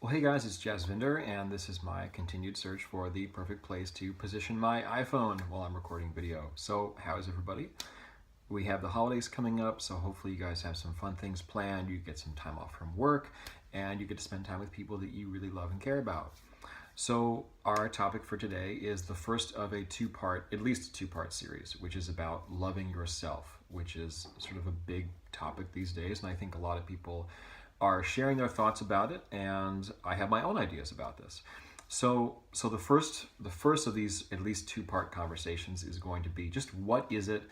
Well, hey guys, it's Jasvinder, and this is my continued search for the perfect place to position my iPhone while I'm recording video. So, how is everybody? We have the holidays coming up, so hopefully you guys have some fun things planned. You get some time off from work, and you get to spend time with people that you really love and care about. So, our topic for today is the first of a at least a two-part series, which is about loving yourself, which is sort of a big topic these days, and I think a lot of people are sharing their thoughts about it, and I have my own ideas about this. So the first of these at least two-part conversations is going to be just what is it,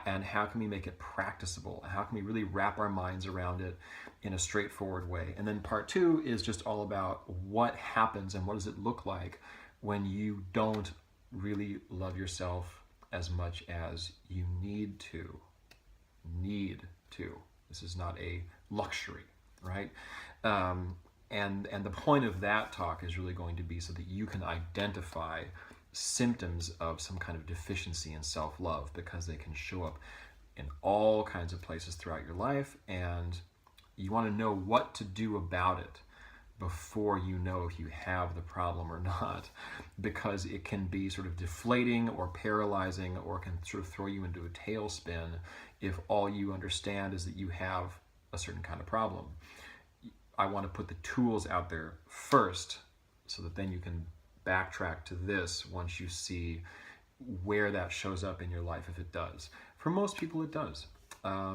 and how can we make it practicable? How can we really wrap our minds around it in a straightforward way? And then part two is just all about what happens and what does it look like when you don't really love yourself as much as you need to. Need to. This is not a luxury, right? And the point of that talk is really going to be so that you can identify symptoms of some kind of deficiency in self-love, because they can show up in all kinds of places throughout your life, and you want to know what to do about it before you know if you have the problem or not, because it can be sort of deflating or paralyzing, or can sort of throw you into a tailspin if all you understand is that you have a certain kind of problem. I want to put the tools out there first so that then you can backtrack to this once you see where that shows up in your life, if it does. For most people, it does.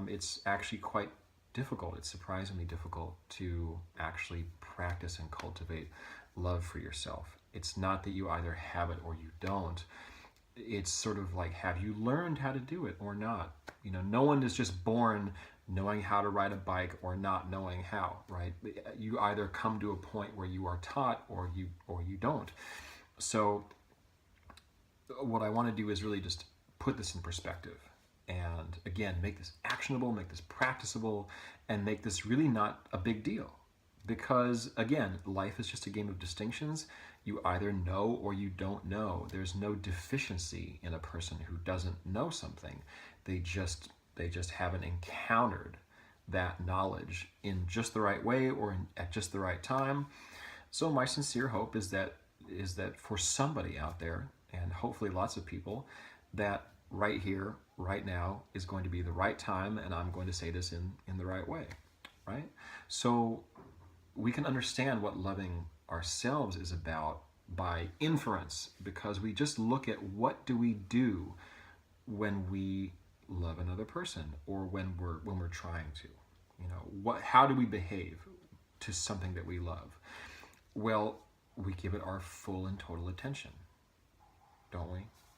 It's actually quite difficult. It's surprisingly difficult to actually practice and cultivate love for yourself. It's not that you either have it or you don't. It's sort of like, have you learned how to do it or not? You know, no one is just born knowing how to ride a bike or not knowing how, right? You either come to a point where you are taught or you don't. So what I want to do is really just put this in perspective, and again, make this actionable, make this practicable, and make this really not a big deal. Because again, life is just a game of distinctions. You either know or you don't know. There's no deficiency in a person who doesn't know something. They just haven't encountered that knowledge in just the right way or at just the right time. So my sincere hope is that for somebody out there, and hopefully lots of people, that right here, right now is going to be the right time, and I'm going to say this in the right way, right? So we can understand what loving ourselves is about by inference, because we just look at what do we do when we love another person, or when we're trying to, how do we behave to something that we love? Well, we give it our full and total attention, don't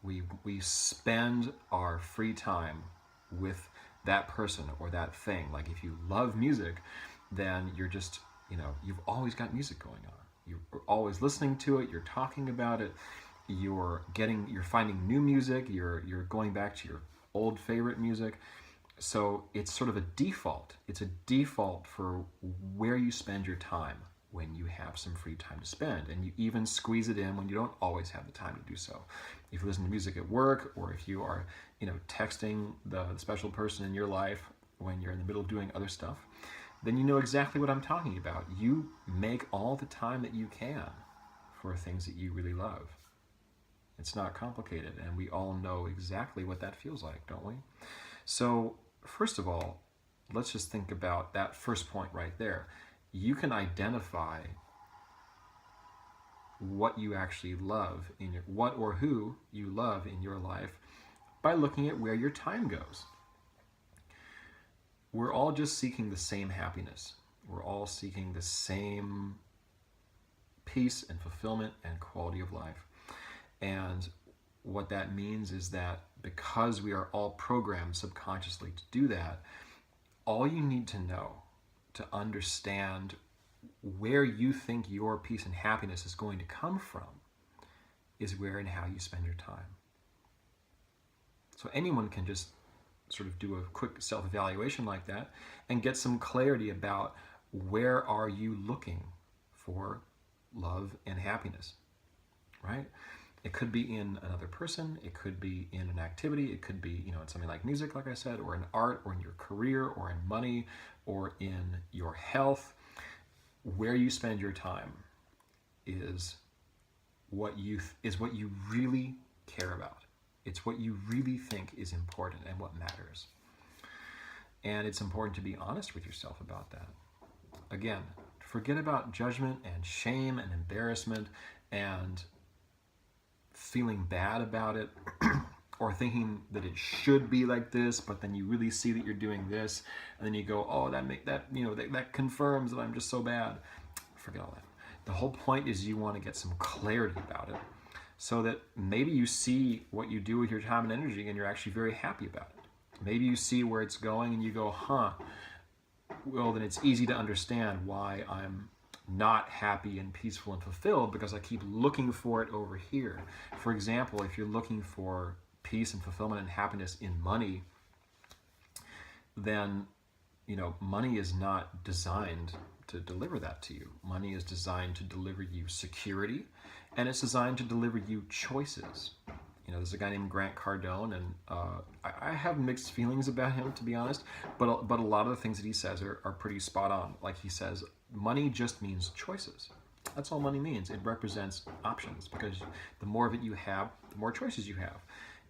we? We spend our free time with that person or that thing. Like if you love music, then you're just, you've always got music going on. You're always listening to it, you're talking about it, you're finding new music, you're going back to your old favorite music. So it's sort of a default. It's a default for where you spend your time when you have some free time to spend, and you even squeeze it in when you don't always have the time to do so. If you listen to music at work, or if you are, texting the special person in your life when you're in the middle of doing other stuff, then you know exactly what I'm talking about. You make all the time that you can for things that you really love. It's not complicated, and we all know exactly what that feels like, don't we? So, first of all, let's just think about that first point right there. You can identify what you actually love what or who you love in your life by looking at where your time goes. We're all just seeking the same happiness. We're all seeking the same peace and fulfillment and quality of life. And what that means is that because we are all programmed subconsciously to do that, all you need to know to understand where you think your peace and happiness is going to come from is where and how you spend your time. So anyone can just sort of do a quick self-evaluation like that and get some clarity about where are you looking for love and happiness, right? It could be in another person, it could be in an activity, it could be, in something like music, like I said, or in art, or in your career, or in money, or in your health. where you spend your time is what you really care about. It's what you really think is important and what matters. And it's important to be honest with yourself about that. Again, forget about judgment and shame and embarrassment and feeling bad about it or thinking that it should be like this, but then you really see that you're doing this, and then you go, oh, that confirms that I'm just so bad. Forget all that. The whole point is you want to get some clarity about it so that maybe you see what you do with your time and energy and you're actually very happy about it. Maybe you see where it's going and you go, well, then it's easy to understand why I'm not happy and peaceful and fulfilled, because I keep looking for it over here. For example, if you're looking for peace and fulfillment and happiness in money, then money is not designed to deliver that to you. Money is designed to deliver you security, and it's designed to deliver you choices. There's a guy named Grant Cardone, and I have mixed feelings about him, to be honest, but a lot of the things that he says are pretty spot on. Like he says, money just means choices. That's all money means. It represents options, because the more of it you have, the more choices you have.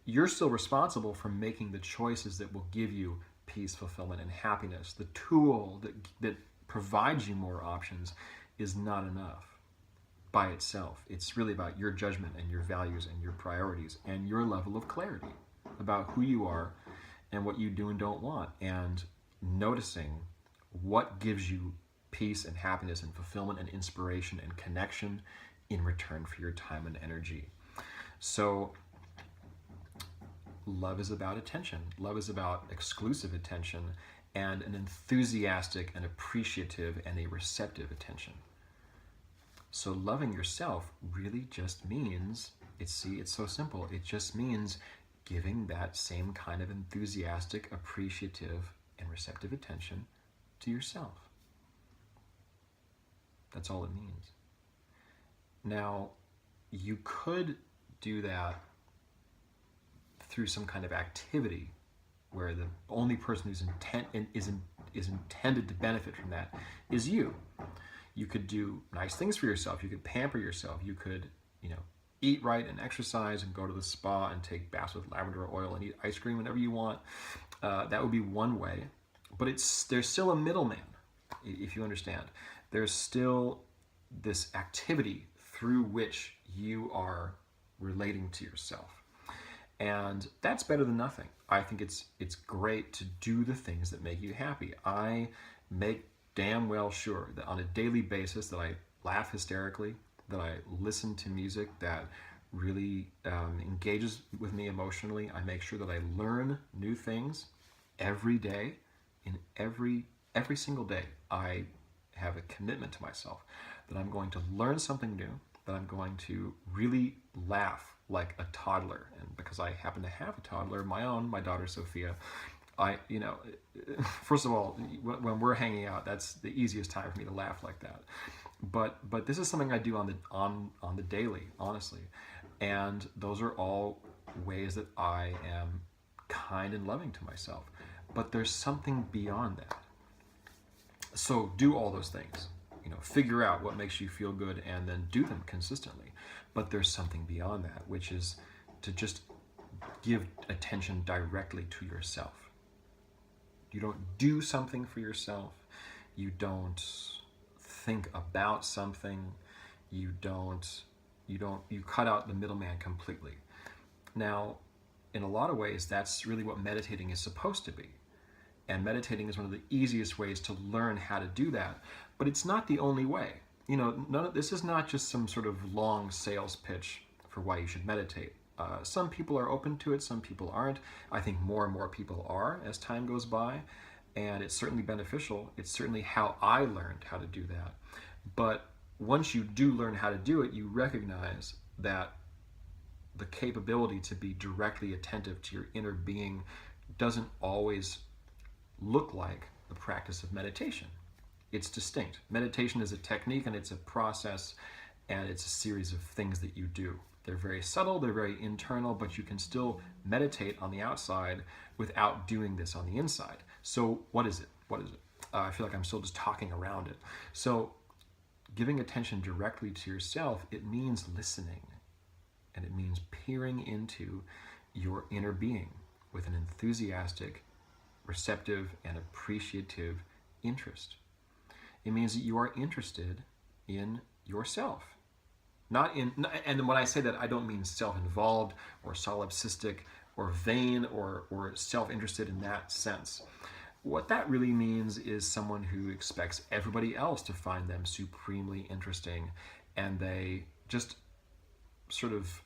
You're still responsible for making the choices that will give you peace, fulfillment, and happiness. The tool that provides you more options is not enough by itself. It's really about your judgment and your values and your priorities and your level of clarity about who you are and what you do and don't want, and noticing what gives you peace and happiness and fulfillment and inspiration and connection in return for your time and energy. So love is about attention. Love is about exclusive attention and an enthusiastic and appreciative and a receptive attention. So loving yourself really just means, it's so simple. It just means giving that same kind of enthusiastic, appreciative, and receptive attention to yourself. That's all it means. Now, you could do that through some kind of activity where the only person who's is intended to benefit from that is you. You could do nice things for yourself. You could pamper yourself. You could, eat right and exercise and go to the spa and take baths with lavender oil and eat ice cream whenever you want. That would be one way. But there's still a middleman, if you understand. There's still this activity through which you are relating to yourself. And that's better than nothing. I think it's great to do the things that make you happy. I make damn well sure that on a daily basis that I laugh hysterically, that I listen to music that really engages with me emotionally. I make sure that I learn new things every day. In every single day, I have a commitment to myself that I'm going to learn something new, that I'm going to really laugh like a toddler. And because I happen to have a toddler of my own, my daughter Sophia, first of all, when we're hanging out, that's the easiest time for me to laugh like that. But this is something I do on the daily, honestly. And those are all ways that I am kind and loving to myself. But there's something beyond that. So do all those things. Figure out what makes you feel good and then do them consistently. But there's something beyond that, which is to just give attention directly to yourself. You don't do something for yourself. You don't think about something. You cut out the middleman completely. Now, in a lot of ways, that's really what meditating is supposed to be. And meditating is one of the easiest ways to learn how to do that. But it's not the only way. This is not just some sort of long sales pitch for why you should meditate. Some people are open to it, some people aren't. I think more and more people are as time goes by, and it's certainly beneficial. It's certainly how I learned how to do that. But once you do learn how to do it, you recognize that the capability to be directly attentive to your inner being doesn't always look like the practice of meditation. It's distinct. Meditation is a technique and it's a process and it's a series of things that you do. They're very subtle, they're very internal, but you can still meditate on the outside without doing this on the inside. So what is it? I feel like I'm still just talking around it. So giving attention directly to yourself, it means listening, and it means peering into your inner being with an enthusiastic, receptive, and appreciative interest. It means that you are interested in yourself. Not in, and when I say that, I don't mean self-involved or solipsistic or vain or self-interested in that sense. What that really means is someone who expects everybody else to find them supremely interesting, and they just sort of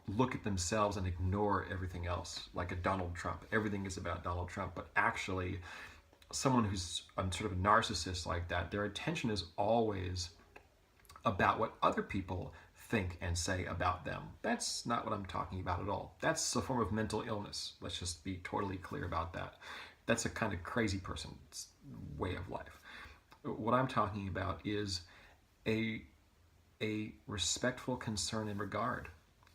look at themselves and ignore everything else, like a Donald Trump. Everything is about Donald Trump, but actually someone who's sort of a narcissist like that, their attention is always about what other people think and say about them. That's not what I'm talking about at all. That's a form of mental illness. Let's just be totally clear about that. That's a kind of crazy person's way of life. What I'm talking about is a respectful concern and regard,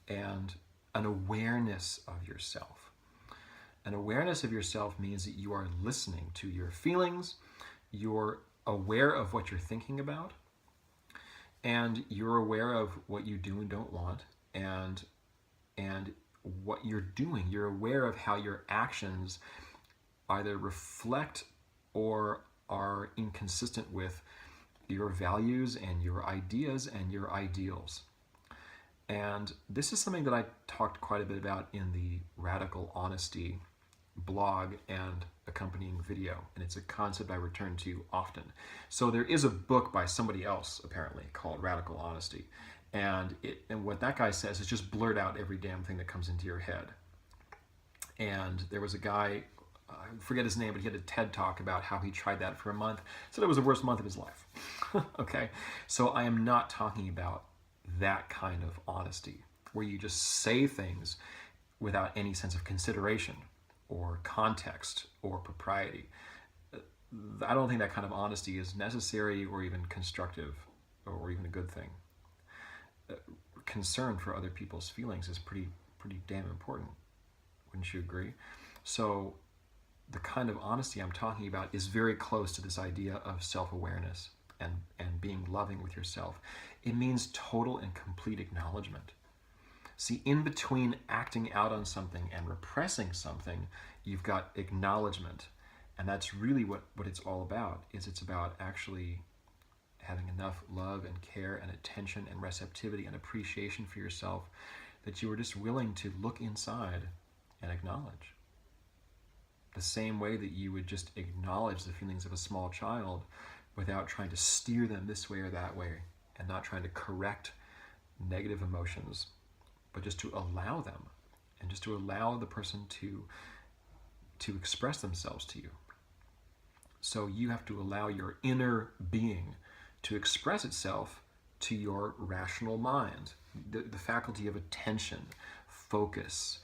and an awareness of yourself. An awareness of yourself means that you are listening to your feelings, you're aware of what you're thinking about, and you're aware of what you do and don't want, and what you're doing. You're aware of how your actions either reflect or are inconsistent with your values and your ideas and your ideals. And this is something that I talked quite a bit about in the Radical Honesty blog and accompanying video, and it's a concept I return to often. So there is a book by somebody else apparently called Radical Honesty, and what that guy says is just blurt out every damn thing that comes into your head. And there was a guy, I forget his name, but he had a TED talk about how he tried that for a month, said it was the worst month of his life. Okay, so I am not talking about that kind of honesty where you just say things without any sense of consideration or context or propriety. I don't think that kind of honesty is necessary or even constructive or even a good thing. Concern for other people's feelings is pretty damn important. Wouldn't you agree? So the kind of honesty I'm talking about is very close to this idea of self-awareness and being loving with yourself. It means total and complete acknowledgement. See, in between acting out on something and repressing something, you've got acknowledgement. And that's really what it's all about, is it's about actually having enough love and care and attention and receptivity and appreciation for yourself that you are just willing to look inside and acknowledge. The same way that you would just acknowledge the feelings of a small child without trying to steer them this way or that way, and not trying to correct negative emotions, but just to allow them, and just to allow the person to express themselves to you. So you have to allow your inner being to express itself to your rational mind. The faculty of attention, focus,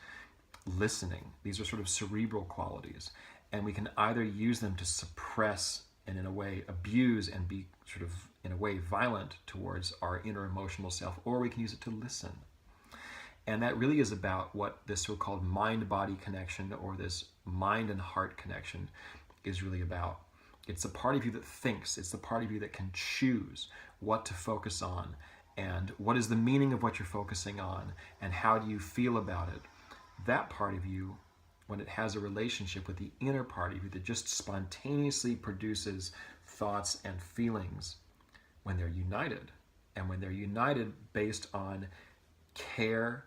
listening, these are sort of cerebral qualities, and we can either use them to suppress and in a way abuse and be sort of in a way violent towards our inner emotional self, or we can use it to listen. And that really is about what this so-called mind-body connection, or this mind and heart connection, is really about. It's the part of you that thinks. It's the part of you that can choose what to focus on, and what is the meaning of what you're focusing on, and how do you feel about it. That part of you, when it has a relationship with the inner part of you that just spontaneously produces thoughts and feelings, when they're united, and when they're united based on care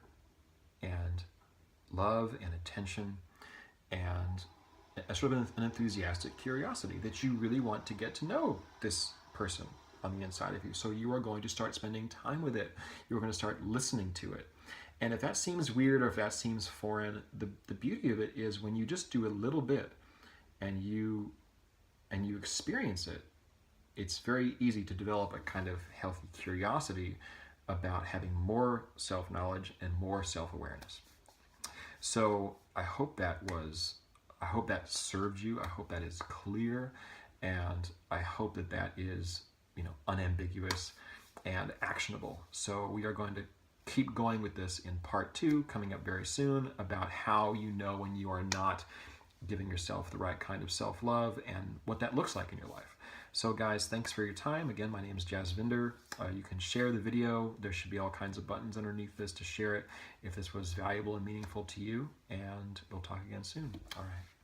and love and attention and a sort of an enthusiastic curiosity that you really want to get to know this person on the inside of you. So you are going to start spending time with it. You're going to start listening to it. And if that seems weird or if that seems foreign, the beauty of it is when you just do a little bit and you experience it, it's very easy to develop a kind of healthy curiosity about having more self-knowledge and more self-awareness. So I hope that served you. I hope that is clear, and I hope that that is, unambiguous and actionable. So we are going to keep going with this in part 2, coming up very soon, about how you know when you are not giving yourself the right kind of self-love and what that looks like in your life. So guys, thanks for your time. Again, my name is Jasvinder. You can share the video. There should be all kinds of buttons underneath this to share it if this was valuable and meaningful to you, and we'll talk again soon. All right.